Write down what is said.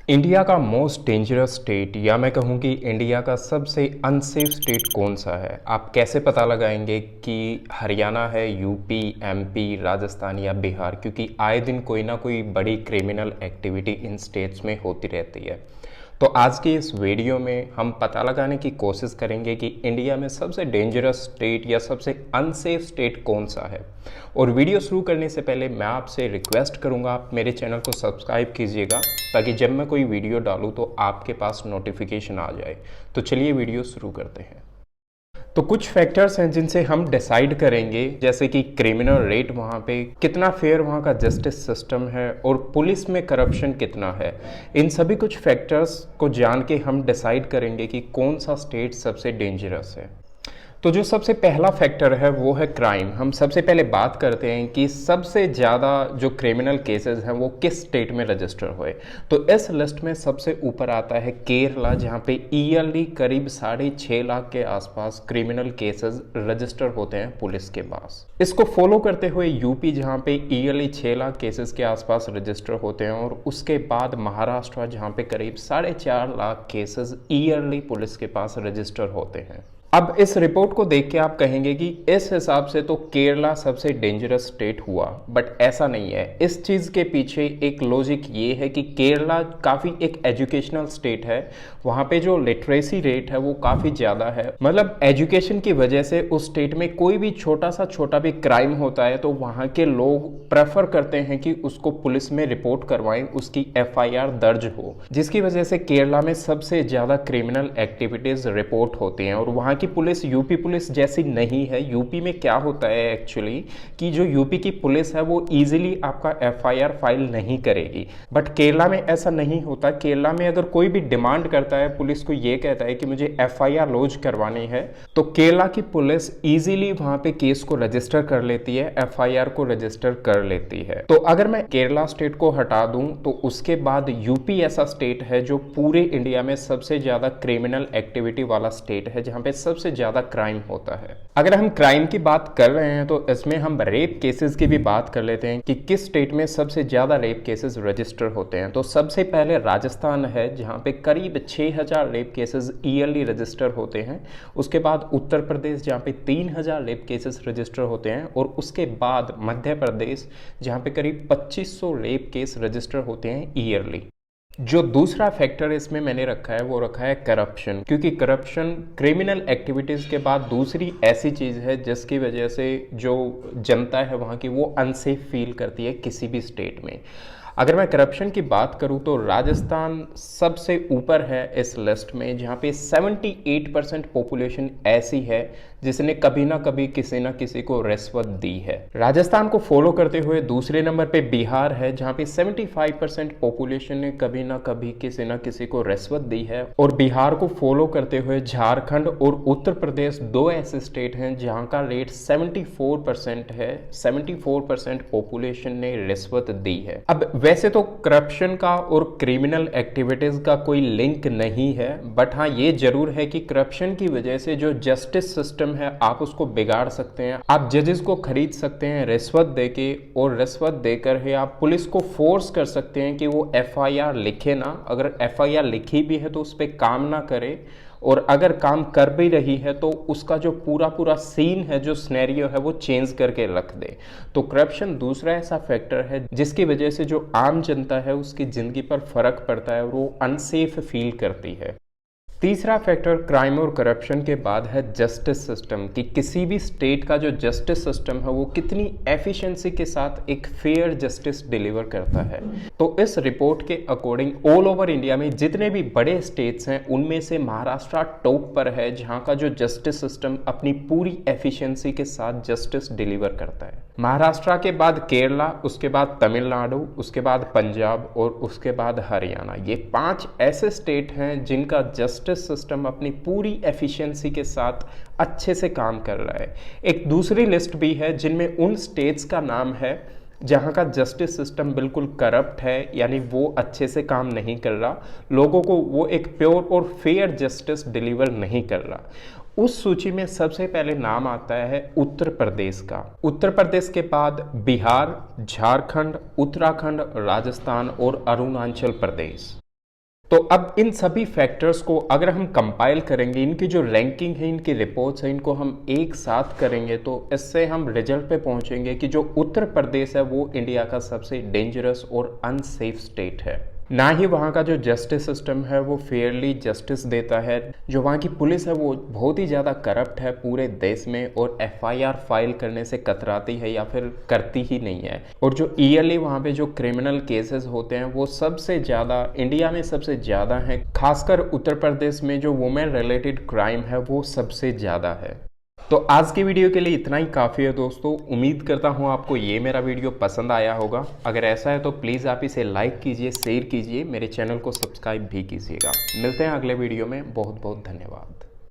India का most dangerous state या मैं कहूँ कि इंडिया का सबसे अनसेफ स्टेट कौन सा है? आप कैसे पता लगाएंगे कि हरियाणा है, यूपी, एमपी, राजस्थान या बिहार? क्योंकि आए दिन कोई ना कोई बड़ी क्रिमिनल एक्टिविटी इन स्टेट्स में होती रहती है। तो आज की इस वीडियो में हम पता लगाने की कोशिश करेंगे कि इंडिया में सबसे डेंजरस स्टेट या सबसे अनसेफ स्टेट कौन सा है। और वीडियो शुरू करने से पहले मैं आपसे रिक्वेस्ट करूंगा, आप मेरे चैनल को सब्सक्राइब कीजिएगा ताकि जब मैं कोई वीडियो डालूं तो आपके पास नोटिफिकेशन आ जाए। तो चलिए वीडियो शुरू करते हैं। तो कुछ फैक्टर्स हैं जिनसे हम डिसाइड करेंगे, जैसे कि क्रिमिनल रेट वहाँ पे कितना फेयर वहाँ का जस्टिस सिस्टम है और पुलिस में करप्शन कितना है। इन सभी कुछ फैक्टर्स को जान के हम डिसाइड करेंगे कि कौन सा स्टेट सबसे डेंजरस है। तो जो सबसे पहला फैक्टर है वो है क्राइम। हम सबसे पहले बात करते हैं कि सबसे ज़्यादा जो क्रिमिनल केसेस हैं वो किस स्टेट में रजिस्टर हुए। तो इस लिस्ट में सबसे ऊपर आता है केरला, जहाँ पे ईयरली करीब 6.5 लाख के आसपास क्रिमिनल केसेस रजिस्टर होते हैं पुलिस के पास। इसको फॉलो करते हुए यूपी, जहाँ पे ईयरली 6 लाख केसेस के आसपास रजिस्टर होते हैं, और उसके बाद महाराष्ट्र, जहाँ पे करीब 4.5 लाख केसेस ईयरली पुलिस के पास रजिस्टर होते हैं। अब इस रिपोर्ट को देख के आप कहेंगे कि इस हिसाब से तो केरला सबसे डेंजरस स्टेट हुआ, बट ऐसा नहीं है। इस चीज़ के पीछे एक लॉजिक ये है कि केरला काफ़ी एक एजुकेशनल स्टेट है। वहाँ पे जो लिटरेसी रेट है वो काफ़ी ज़्यादा है। मतलब एजुकेशन की वजह से उस स्टेट में कोई भी छोटा भी क्राइम होता है तो वहाँ के लोग प्रेफर करते हैं कि उसको पुलिस में रिपोर्ट करवाएं, उसकी एफआईआर दर्ज हो, जिसकी वजह से केरला में सबसे ज़्यादा क्रिमिनल एक्टिविटीज़ रिपोर्ट होती हैं। और वहाँ की पुलिस यूपी पुलिस जैसी नहीं है। यूपी में क्या होता है एक्चुअली कि जो यूपी की पुलिस है वो इजीली आपका एफआईआर फाइल नहीं करेगी, बट केरला में ऐसा नहीं होता। केरला में अगर कोई भी डिमांड करता है, पुलिस को ये कहता है कि मुझे एफआईआर लॉन्च करवानी है, तो केरला की पुलिस इजीली वहां पे केस को रजिस्टर कर लेती है, एफआईआर को रजिस्टर कर लेती है। तो अगर मैं केरला स्टेट को हटा दूं तो उसके बाद यूपी ऐसा स्टेट है जो पूरे इंडिया में सबसे ज्यादा क्रिमिनल एक्टिविटी वाला स्टेट है, जहां पे सबसे ज्यादा क्राइम होता है। अगर हम क्राइम की बात कर रहे हैं तो इसमें हम रेप केसेस की भी बात कर लेते हैं कि किस स्टेट में सबसे ज्यादा रेप केसेस रजिस्टर होते हैं। तो सबसे पहले राजस्थान है, जहां पे करीब 6000 रेप केसेस ईयरली रजिस्टर होते हैं। उसके बाद उत्तर प्रदेश, जहां पे 3000 रेप केसेस रजिस्टर होते हैं, और उसके बाद मध्य प्रदेश, जहां पे करीब 2500 रेप केस रजिस्टर होते हैं ईयरली। जो दूसरा फैक्टर इसमें मैंने रखा है वो रखा है करप्शन, क्योंकि करप्शन क्रिमिनल एक्टिविटीज़ के बाद दूसरी ऐसी चीज़ है जिसकी वजह से जो जनता है वहाँ की वो अनसेफ फील करती है किसी भी स्टेट में। अगर मैं करप्शन की बात करूं तो राजस्थान सबसे ऊपर है इस लिस्ट में, जहां पे 78% पॉपुलेशन ऐसी है जिसने कभी ना कभी किसी ना किसी को रिश्वत दी है। राजस्थान को फॉलो करते हुए दूसरे नंबर पे बिहार है, जहां पे 75% पॉपुलेशन ने कभी ना कभी किसी ना किसी को रिश्वत दी है। और बिहार को फॉलो करते हुए झारखंड और उत्तर प्रदेश दो ऐसे स्टेट हैं जहां का रेट 74% है। 74% पॉपुलेशन ने रिश्वत दी है। अब वैसे तो करप्शन का और क्रिमिनल एक्टिविटीज का कोई लिंक नहीं है, बट हाँ ये जरूर है कि करप्शन की वजह से जो जस्टिस सिस्टम है आप उसको बिगाड़ सकते हैं। आप जजेस को खरीद सकते हैं रिश्वत देके, और रिश्वत देकर ही आप पुलिस को फोर्स कर सकते हैं कि वो एफआईआर लिखे ना। अगर एफआईआर लिखी भी है तो उस पर काम ना करे, और अगर काम कर भी रही है तो उसका जो पूरा सीन है, जो सिनेरियो है, वो चेंज करके रख दे। तो करप्शन दूसरा ऐसा फैक्टर है जिसकी वजह से जो आम जनता है उसकी ज़िंदगी पर फर्क पड़ता है और वो अनसेफ फील करती है। तीसरा फैक्टर क्राइम और करप्शन के बाद है जस्टिस सिस्टम, कि किसी भी स्टेट का जो जस्टिस सिस्टम है वो कितनी एफिशिएंसी के साथ एक फेयर जस्टिस डिलीवर करता है। तो इस रिपोर्ट के अकॉर्डिंग ऑल ओवर इंडिया में जितने भी बड़े स्टेट्स हैं उनमें से महाराष्ट्र टॉप पर है, जहां का जो जस्टिस सिस्टम अपनी पूरी एफिशिएंसी के साथ जस्टिस डिलीवर करता है। महाराष्ट्र के बाद केरला, उसके बाद तमिलनाडु, उसके बाद पंजाब और उसके बाद हरियाणा। ये 5 ऐसे स्टेट हैं जिनका जस्टिस सिस्टम अपनी पूरी एफिशिएंसी के साथ अच्छे से काम कर रहा है। एक दूसरी लिस्ट भी है जिनमें उन स्टेट्स का नाम है जहाँ का जस्टिस सिस्टम बिल्कुल करप्ट है, यानी वो अच्छे से काम नहीं कर रहा, लोगों को वो एक प्योर और फेयर जस्टिस डिलीवर नहीं कर रहा। उस सूची में सबसे पहले नाम आता है उत्तर प्रदेश का। उत्तर प्रदेश के बाद बिहार, झारखंड, उत्तराखंड, राजस्थान और अरुणाचल प्रदेश। तो अब इन सभी फैक्टर्स को अगर हम कंपाइल करेंगे, इनकी जो रैंकिंग है, इनकी रिपोर्ट्स है, इनको हम एक साथ करेंगे तो इससे हम रिजल्ट पे पहुंचेंगे कि जो उत्तर प्रदेश है वो इंडिया का सबसे डेंजरस और अनसेफ स्टेट है। ना ही वहाँ का जो जस्टिस सिस्टम है वो फेयरली जस्टिस देता है, जो वहाँ की पुलिस है वो बहुत ही ज़्यादा करप्ट है पूरे देश में, और एफआईआर फाइल करने से कतराती है या फिर करती ही नहीं है। और जो ईयरली वहाँ पे जो क्रिमिनल केसेस होते हैं वो सबसे ज़्यादा इंडिया में सबसे ज़्यादा है, खासकर उत्तर प्रदेश में जो वुमेन रिलेटेड क्राइम है वो सबसे ज़्यादा है। तो आज की वीडियो के लिए इतना ही काफ़ी है दोस्तों। उम्मीद करता हूँ आपको ये मेरा वीडियो पसंद आया होगा। अगर ऐसा है तो प्लीज़ आप इसे लाइक कीजिए, शेयर कीजिए, मेरे चैनल को सब्सक्राइब भी कीजिएगा। मिलते हैं अगले वीडियो में। बहुत बहुत धन्यवाद।